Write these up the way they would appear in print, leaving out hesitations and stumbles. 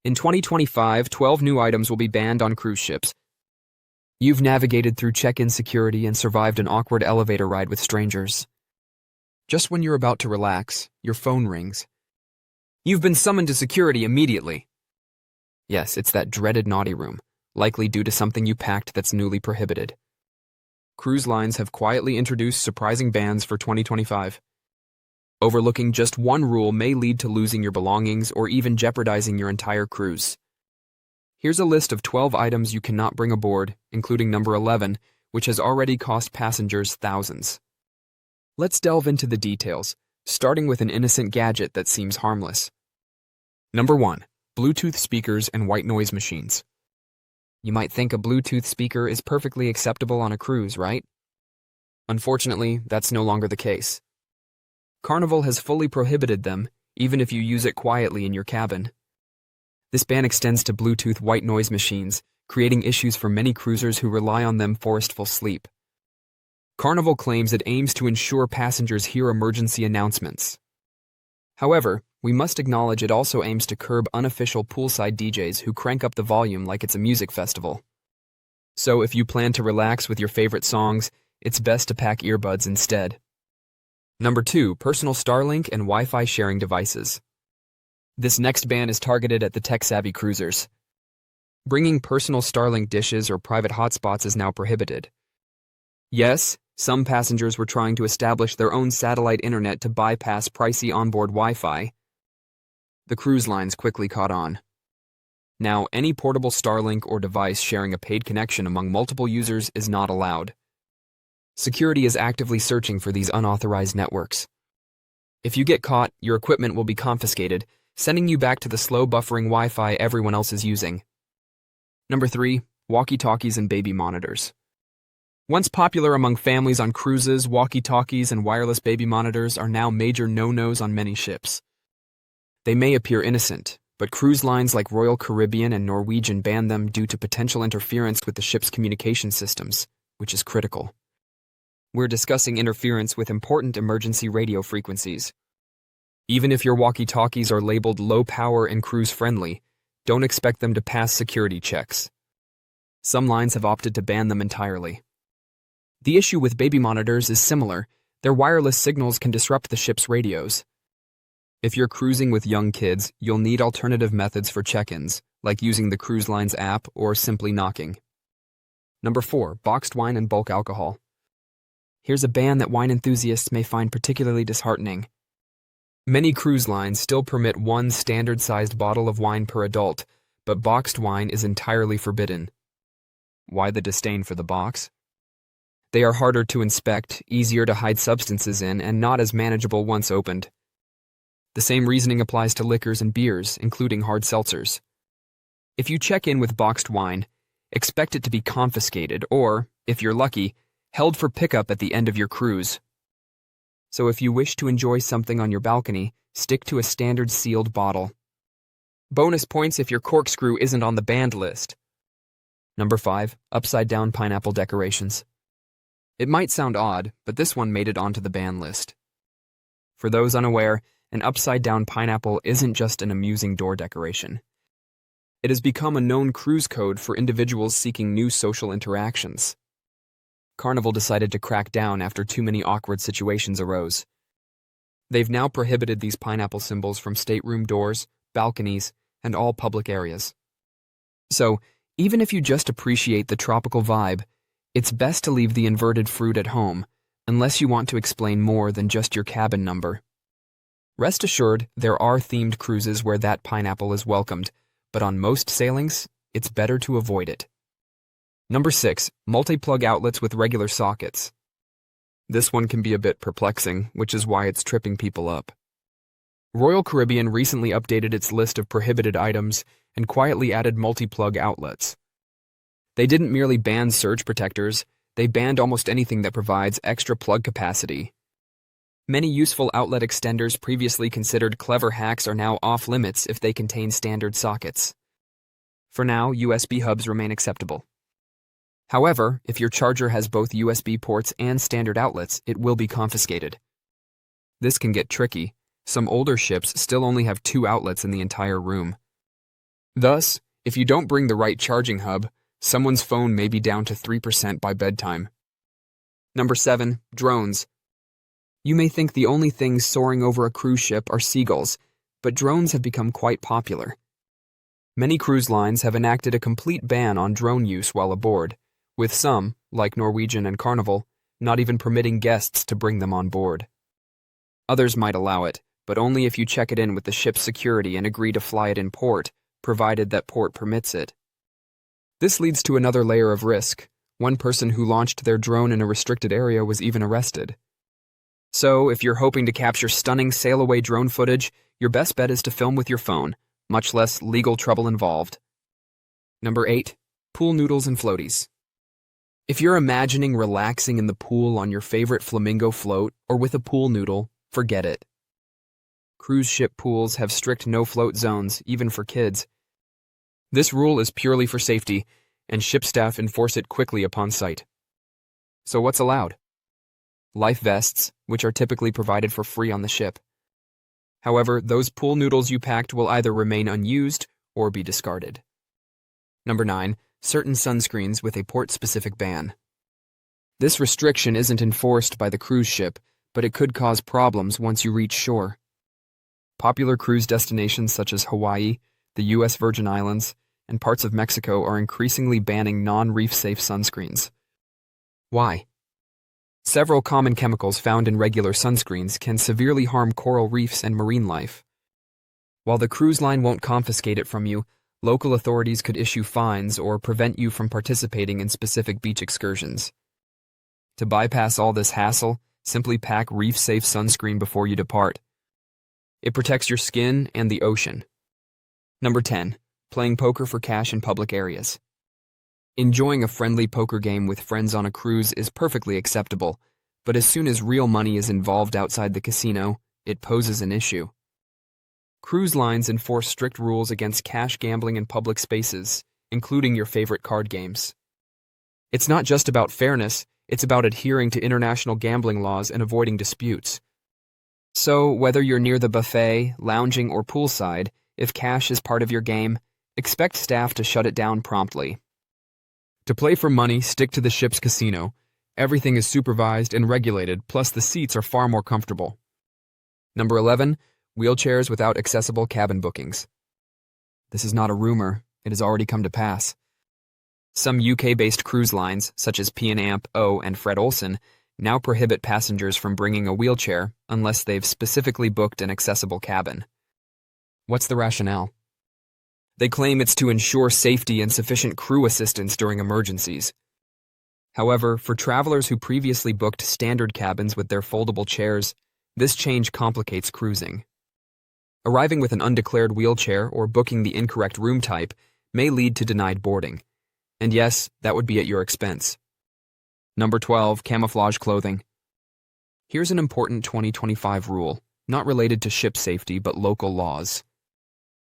In 2025, 12 new items will be banned on cruise ships. You've navigated through check-in security and survived an awkward elevator ride with strangers. Just when you're about to relax, your phone rings. You've been summoned to security immediately. Yes, it's that dreaded naughty room, likely due to something you packed that's newly prohibited. Cruise lines have quietly introduced surprising bans for 2025. Overlooking just one rule may lead to losing your belongings or even jeopardizing your entire cruise. Here's a list of 12 items you cannot bring aboard, including number 11, which has already cost passengers thousands. Let's delve into the details, starting with an innocent gadget that seems harmless. Number 1. Bluetooth speakers and white noise machines. You might think a Bluetooth speaker is perfectly acceptable on a cruise, right? Unfortunately, that's no longer the case. Carnival has fully prohibited them, even if you use it quietly in your cabin. This ban extends to Bluetooth white noise machines, creating issues for many cruisers who rely on them for restful sleep. Carnival claims it aims to ensure passengers hear emergency announcements. However, we must acknowledge it also aims to curb unofficial poolside DJs who crank up the volume like it's a music festival. So if you plan to relax with your favorite songs, it's best to pack earbuds instead. Number 2. Personal Starlink and Wi-Fi sharing devices. This next ban is targeted at the tech-savvy cruisers. Bringing personal Starlink dishes or private hotspots is now prohibited. Yes, some passengers were trying to establish their own satellite internet to bypass pricey onboard Wi-Fi. The cruise lines quickly caught on. Now, any portable Starlink or device sharing a paid connection among multiple users is not allowed. Security is actively searching for these unauthorized networks. If you get caught, your equipment will be confiscated, sending you back to the slow buffering Wi-Fi everyone else is using. Number 3. Walkie-talkies and baby monitors. Once popular among families on cruises, walkie-talkies and wireless baby monitors are now major no-nos on many ships. They may appear innocent, but cruise lines like Royal Caribbean and Norwegian ban them due to potential interference with the ship's communication systems, which is critical. We're discussing interference with important emergency radio frequencies. Even if your walkie-talkies are labeled low-power and cruise-friendly, don't expect them to pass security checks. Some lines have opted to ban them entirely. The issue with baby monitors is similar. Their wireless signals can disrupt the ship's radios. If you're cruising with young kids, you'll need alternative methods for check-ins, like using the cruise line's app or simply knocking. Number 4. Boxed wine and bulk alcohol. Here's a ban that wine enthusiasts may find particularly disheartening. Many cruise lines still permit one standard-sized bottle of wine per adult, but boxed wine is entirely forbidden. Why the disdain for the box? They are harder to inspect, easier to hide substances in, and not as manageable once opened. The same reasoning applies to liquors and beers, including hard seltzers. If you check in with boxed wine, expect it to be confiscated or, if you're lucky, held for pickup at the end of your cruise. So if you wish to enjoy something on your balcony, stick to a standard sealed bottle. Bonus points if your corkscrew isn't on the banned list. Number 5. Upside-down pineapple decorations. It might sound odd, but this one made it onto the ban list. For those unaware, an upside-down pineapple isn't just an amusing door decoration. It has become a known cruise code for individuals seeking new social interactions. Carnival decided to crack down after too many awkward situations arose. They've now prohibited these pineapple symbols from stateroom doors, balconies, and all public areas. So, even if you just appreciate the tropical vibe, it's best to leave the inverted fruit at home, unless you want to explain more than just your cabin number. Rest assured, there are themed cruises where that pineapple is welcomed, but on most sailings, it's better to avoid it. Number 6. Multi-plug outlets with regular sockets. This one can be a bit perplexing, which is why it's tripping people up. Royal Caribbean recently updated its list of prohibited items and quietly added multi-plug outlets. They didn't merely ban surge protectors, they banned almost anything that provides extra plug capacity. Many useful outlet extenders previously considered clever hacks are now off-limits if they contain standard sockets. For now, USB hubs remain acceptable. However, if your charger has both USB ports and standard outlets, it will be confiscated. This can get tricky. Some older ships still only have 2 outlets in the entire room. Thus, if you don't bring the right charging hub, someone's phone may be down to 3% by bedtime. Number 7. Drones. You may think the only things soaring over a cruise ship are seagulls, but drones have become quite popular. Many cruise lines have enacted a complete ban on drone use while aboard, with some, like Norwegian and Carnival, not even permitting guests to bring them on board. Others might allow it, but only if you check it in with the ship's security and agree to fly it in port, provided that port permits it. This leads to another layer of risk. One person who launched their drone in a restricted area was even arrested. So, if you're hoping to capture stunning sail-away drone footage, your best bet is to film with your phone, much less legal trouble involved. Number 8. Pool noodles and floaties. If you're imagining relaxing in the pool on your favorite flamingo float or with a pool noodle, forget it. Cruise ship pools have strict no-float zones, even for kids. This rule is purely for safety, and ship staff enforce it quickly upon sight. So what's allowed? Life vests, which are typically provided for free on the ship. However, those pool noodles you packed will either remain unused or be discarded. Number 9. Certain sunscreens with a port-specific ban. This restriction isn't enforced by the cruise ship, but it could cause problems once you reach shore. Popular cruise destinations such as Hawaii, the U.S. Virgin Islands, and parts of Mexico are increasingly banning non-reef-safe sunscreens. Why? Several common chemicals found in regular sunscreens can severely harm coral reefs and marine life. While the cruise line won't confiscate it from you, local authorities could issue fines or prevent you from participating in specific beach excursions. To bypass all this hassle, simply pack reef-safe sunscreen before you depart. It protects your skin and the ocean. Number 10. Playing poker for cash in public areas. Enjoying a friendly poker game with friends on a cruise is perfectly acceptable, but as soon as real money is involved outside the casino, it poses an issue. Cruise lines enforce strict rules against cash gambling in public spaces, including your favorite card games. It's not just about fairness, it's about adhering to international gambling laws and avoiding disputes. So, whether you're near the buffet, lounging, or poolside, if cash is part of your game, expect staff to shut it down promptly. To play for money, stick to the ship's casino. Everything is supervised and regulated, plus the seats are far more comfortable. Number 11. Wheelchairs without accessible cabin bookings. This is not a rumor, it has already come to pass. Some UK-based cruise lines, such as P&Amp, O, and Fred Olsen, now prohibit passengers from bringing a wheelchair unless they've specifically booked an accessible cabin. What's the rationale? They claim it's to ensure safety and sufficient crew assistance during emergencies. However, for travelers who previously booked standard cabins with their foldable chairs, this change complicates cruising. Arriving with an undeclared wheelchair or booking the incorrect room type may lead to denied boarding. And yes, that would be at your expense. Number 12. Camouflage clothing. Here's an important 2025 rule, not related to ship safety but local laws.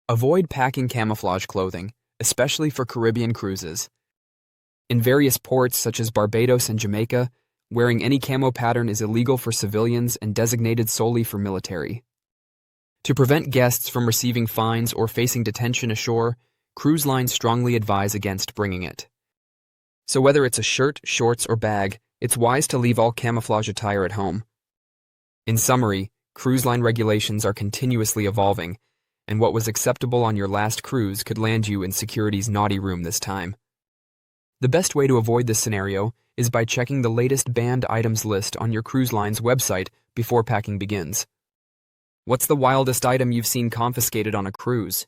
Avoid packing camouflage clothing, especially for Caribbean cruises. In various ports such as Barbados and Jamaica, wearing any camo pattern is illegal for civilians and designated solely for military. To prevent guests from receiving fines or facing detention ashore, cruise lines strongly advise against bringing it. So whether it's a shirt, shorts, or bag, it's wise to leave all camouflage attire at home. In summary, cruise line regulations are continuously evolving, and what was acceptable on your last cruise could land you in security's naughty room this time. The best way to avoid this scenario is by checking the latest banned items list on your cruise line's website before packing begins. What's the wildest item you've seen confiscated on a cruise?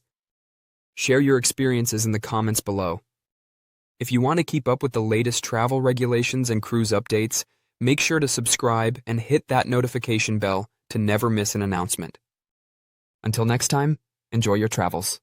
Share your experiences in the comments below. If you want to keep up with the latest travel regulations and cruise updates, make sure to subscribe and hit that notification bell to never miss an announcement. Until next time, enjoy your travels.